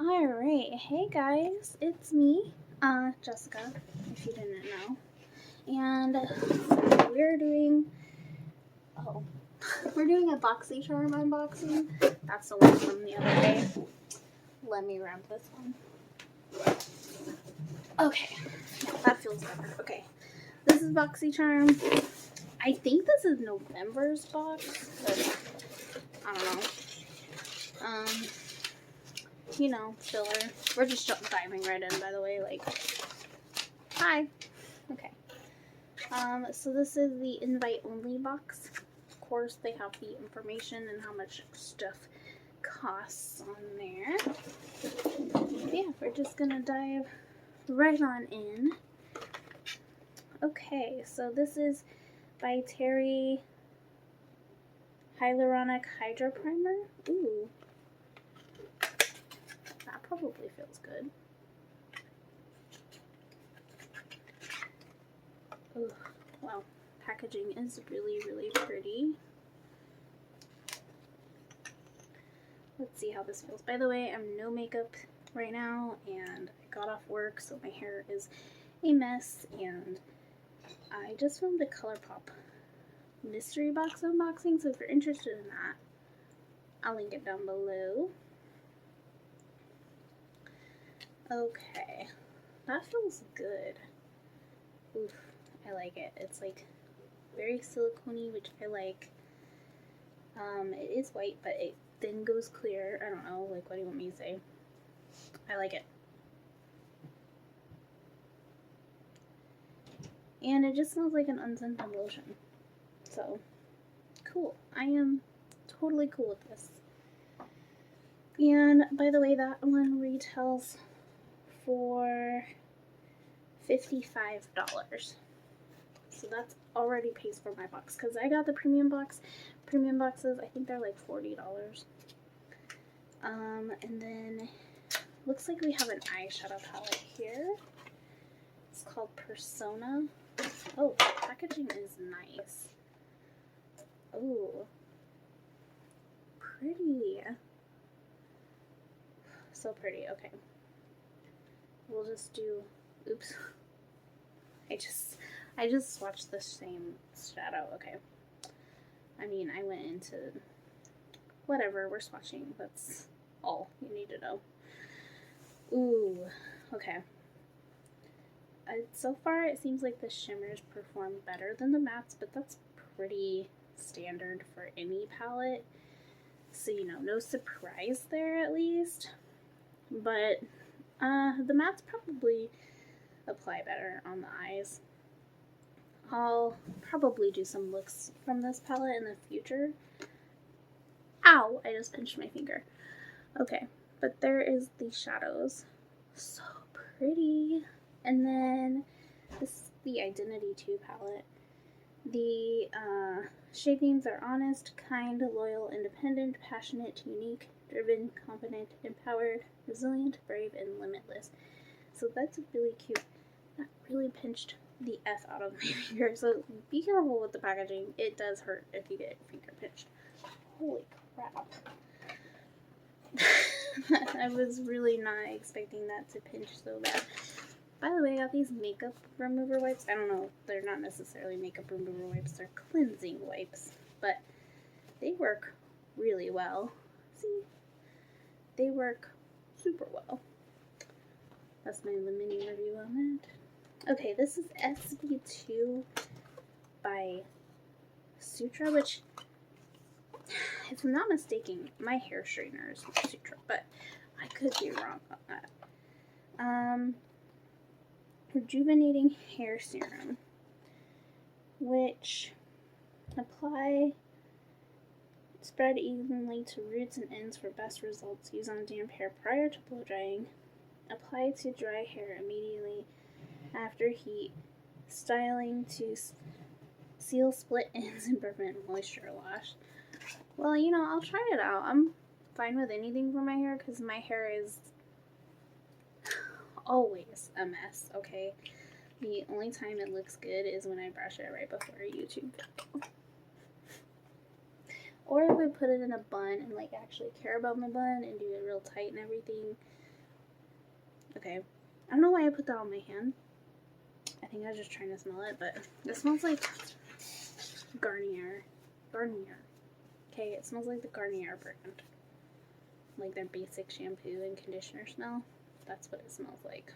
Alright, hey guys, it's me, Jessica, if you didn't know. And we're doing we're doing a Boxycharm unboxing. That's the one from the other day. Let me wrap this one. Okay, yeah, that feels better. Okay, this is Boxycharm. I think this is November's box, but I don't know. Filler. We're just diving right in, by the way, like, hi. Okay. So this is the invite-only box. Of course, they have the information and how much stuff costs on there. Yeah, we're just gonna dive right on in. Okay, so this is by Terry Hyaluronic Hydro Primer. Ooh. That probably feels good. Ooh, wow. Packaging is really, really pretty. Let's see how this feels. By the way, I'm no makeup right now, and I got off work, so my hair is a mess, and I just filmed a ColourPop mystery box unboxing, so if you're interested in that, I'll link it down below. Okay, that feels good. Oof, I like it. It's like very silicone-y, which I like. It is white, but it then goes clear. I don't know, like, what do you want me to say? I like it. And it just smells like an unscented lotion. So, cool. I am totally cool with this. And, by the way, that one retails for $55. So that's already pays for my box, because I got the premium box. Premium boxes, I think they're like $40. And then looks like we have an eyeshadow palette here. It's called Persona. Oh, the packaging is nice. Oh, pretty. So pretty. Okay. We'll just do, oops. I just swatched the same shadow. Okay. I mean, I went into, whatever, we're swatching. That's all you need to know. Ooh, okay. So far, it seems like the shimmers perform better than the mattes, but that's pretty standard for any palette. So, no surprise there at least. But the mattes probably apply better on the eyes. I'll probably do some looks from this palette in the future. Ow! I just pinched my finger. Okay, but there is the shadows. So pretty. And then this is the Identity 2 palette. The shade names are honest, kind, loyal, independent, passionate, unique, driven, confident, empowered, resilient, brave, and limitless. So that's really cute. That really pinched the F out of my finger. So be careful with the packaging. It does hurt if you get your finger pinched. Holy crap. I was really not expecting that to pinch so bad. By the way, I got these makeup remover wipes. I don't know, they're not necessarily makeup remover wipes, they're cleansing wipes, but they work really well. See? They work super well. That's my mini review on that. Okay, this is SB2 by Sutra, which, if I'm not mistaken, my hair straightener is Sutra, but I could be wrong on that. Rejuvenating hair serum, which spread evenly to roots and ends for best results. Use on damp hair prior to blow drying. Apply to dry hair immediately after heat. Styling to seal split ends and prevent moisture loss. Well, I'll try it out. I'm fine with anything for my hair because my hair is always a mess, okay? The only time it looks good is when I brush it right before a YouTube video. Or if I put it in a bun and, like, actually care about my bun and do it real tight and everything. Okay. I don't know why I put that on my hand. I think I was just trying to smell it, but it smells like Garnier. Okay, it smells like the Garnier brand. Like their basic shampoo and conditioner smell. That's what it smells like.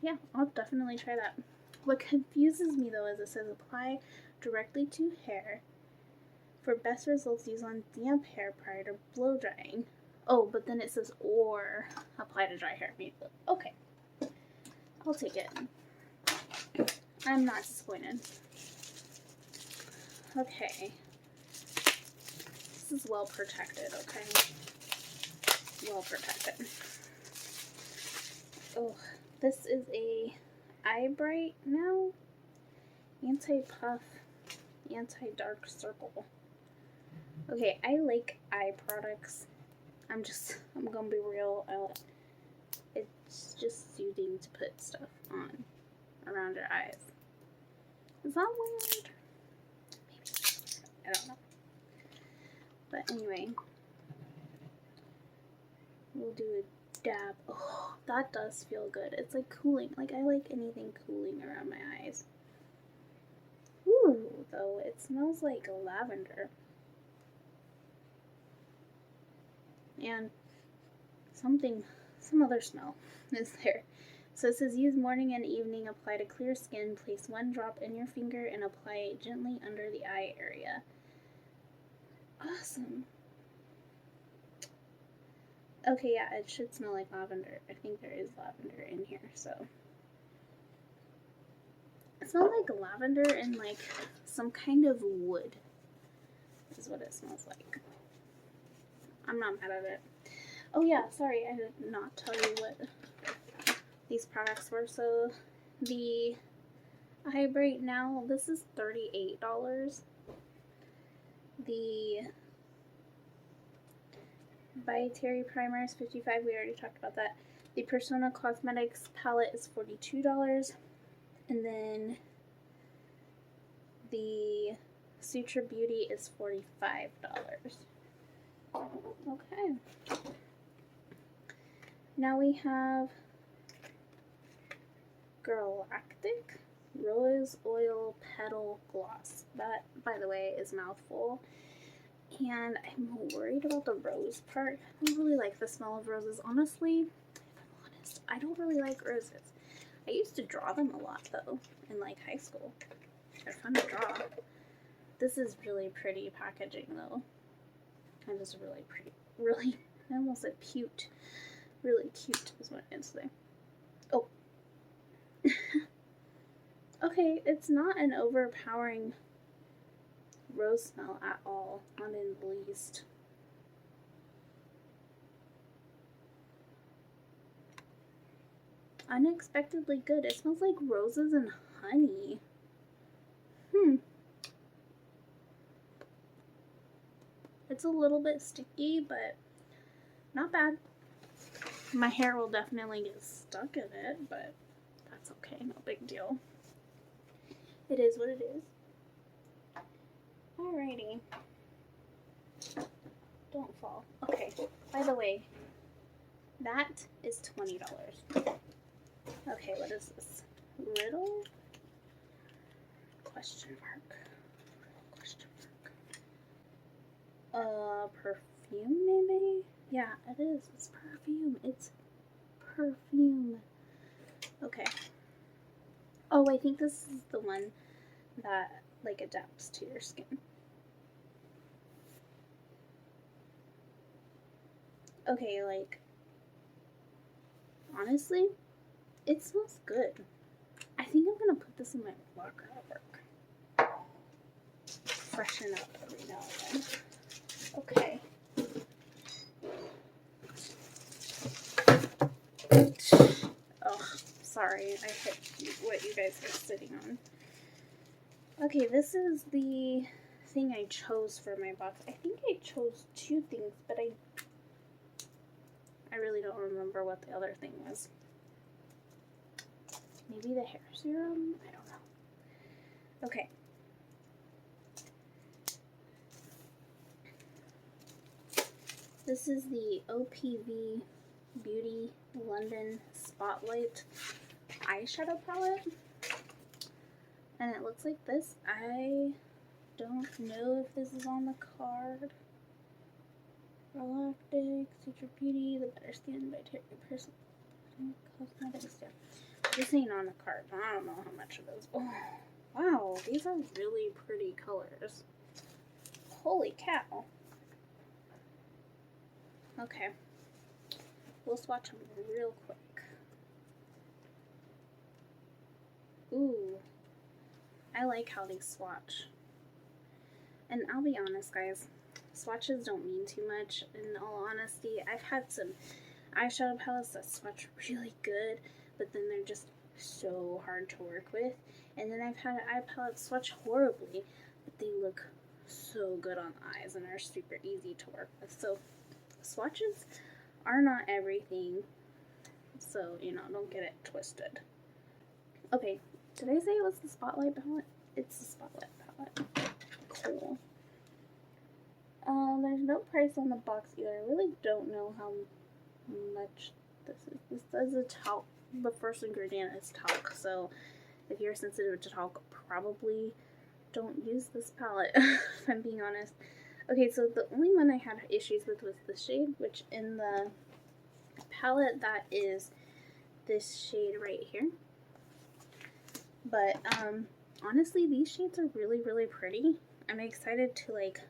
Yeah, I'll definitely try that. What confuses me though is it says apply directly to hair. For best results, use on damp hair prior to blow drying. Oh, but then it says or apply to dry hair. Okay, I'll take it. I'm not disappointed. Okay. This is well protected, okay? Well protected. Oh, this is a Eyebrite now. Anti-puff, anti-dark circle. Okay, I like eye products. I'm gonna be real. It's just soothing to put stuff on around your eyes. Is that weird? Maybe. I don't know. But anyway, we'll do a dab. Oh, that does feel good. It's like cooling. Like I like anything cooling around my eyes. Ooh, though, it smells like lavender. And some other smell is there. So it says use morning and evening, apply to clear skin, place 1 drop in your finger and apply it gently under the eye area. Awesome. Okay, yeah, it should smell like lavender. I think there is lavender in here, so. It smells like lavender and like some kind of wood is what it smells like. I'm not mad at it. Oh yeah, sorry, I did not tell you what these products were. So the Eyebrite now, this is $38. The By Primer is $55. We already talked about that. The Persona Cosmetics palette is $42. And then the Suture Beauty is $45. Okay. Now we have Galactic Rose Oil Petal Gloss. That, by the way, is mouthful. And I'm worried about the rose part. I don't really like the smell of roses. Honestly, if I'm honest, I don't really like roses. I used to draw them a lot, though, in, like, high school. They're fun to draw. This is really pretty packaging, though. And it's really pretty. Really, I almost said cute. Really cute is what it is there. Oh. Okay, it's not an overpowering rose smell at all. Not in the least. Unexpectedly good. It smells like roses and honey. It's a little bit sticky, but not bad. My hair will definitely get stuck in it, but that's okay. No big deal. It is what it is. Alrighty. Don't fall. Okay. By the way, that is $20. Okay, what is this? Riddle? Question mark. Question mark. Perfume maybe? Yeah, it is. It's perfume. It's perfume. Okay. Oh, I think this is the one that, like, adapts to your skin. Okay, like, honestly, it smells good. I think I'm gonna put this in my locker at work. Freshen up every now and then. Okay. Oh, sorry, I hit what you guys are sitting on. Okay, this is the thing I chose for my box. I think I chose 2 things, but I really don't remember what the other thing was. Maybe the hair serum? I don't know. Okay. This is the OPV Beauty London Spotlight eyeshadow palette. And it looks like this. I don't know if this is on the card. Galactic, Secret Beauty, The Better Skin by Terry Person Cosmetics. Yeah. This ain't on the card. I don't know how much of those. Oh, wow, these are really pretty colors. Holy cow. Okay. We'll swatch them real quick. Ooh. I like how they swatch. And I'll be honest, guys. Swatches don't mean too much. In all honesty, I've had some eyeshadow palettes that swatch really good, but then they're just so hard to work with. And then I've had eye palettes swatch horribly, but they look so good on the eyes and are super easy to work with. So swatches are not everything. So, you know, don't get it twisted. Okay, did I say it was the Spotlight palette? It's the Spotlight palette. Cool. There's no price on the box either. I really don't know how much this is. This says a talc. The first ingredient is talc, so if you're sensitive to talc, probably don't use this palette, if I'm being honest. Okay, so the only one I had issues with was the shade, which in the palette, that is this shade right here. But, honestly, these shades are really, really pretty. I'm excited to, like,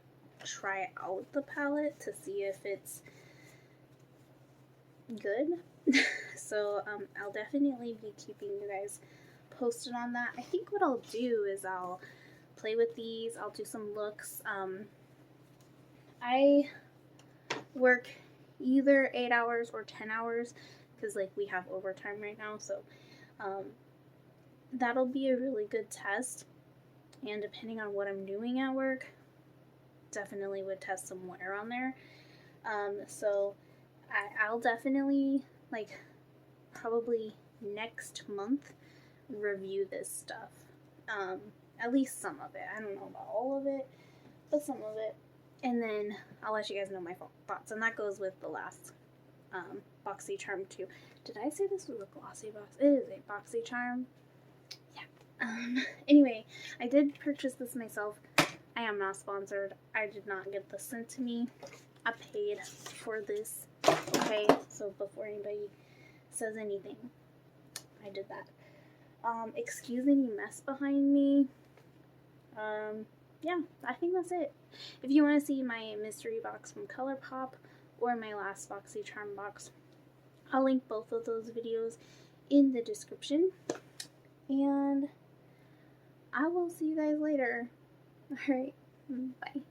try out the palette to see if it's good. So, I'll definitely be keeping you guys posted on that. I think what I'll do is I'll play with these. I'll do some looks. I work either 8 hours or 10 hours because, like, we have overtime right now. So, that'll be a really good test. And depending on what I'm doing at work, definitely would test some wear on there. So I'll definitely, like, probably next month review this stuff. At least some of it. I don't know about all of it, but some of it. And then I'll let you guys know my thoughts. And that goes with the last Boxycharm too. Did I say this was a glossy box? It is a Boxycharm. Yeah. Anyway, I did purchase this myself. I am not sponsored. I did not get this sent to me. I paid for this. Okay, so before anybody says anything, I did that. Excuse any mess behind me. Yeah, I think that's it. If you want to see my mystery box from ColourPop or my last Boxycharm box, I'll link both of those videos in the description. And I will see you guys later. Alright, bye.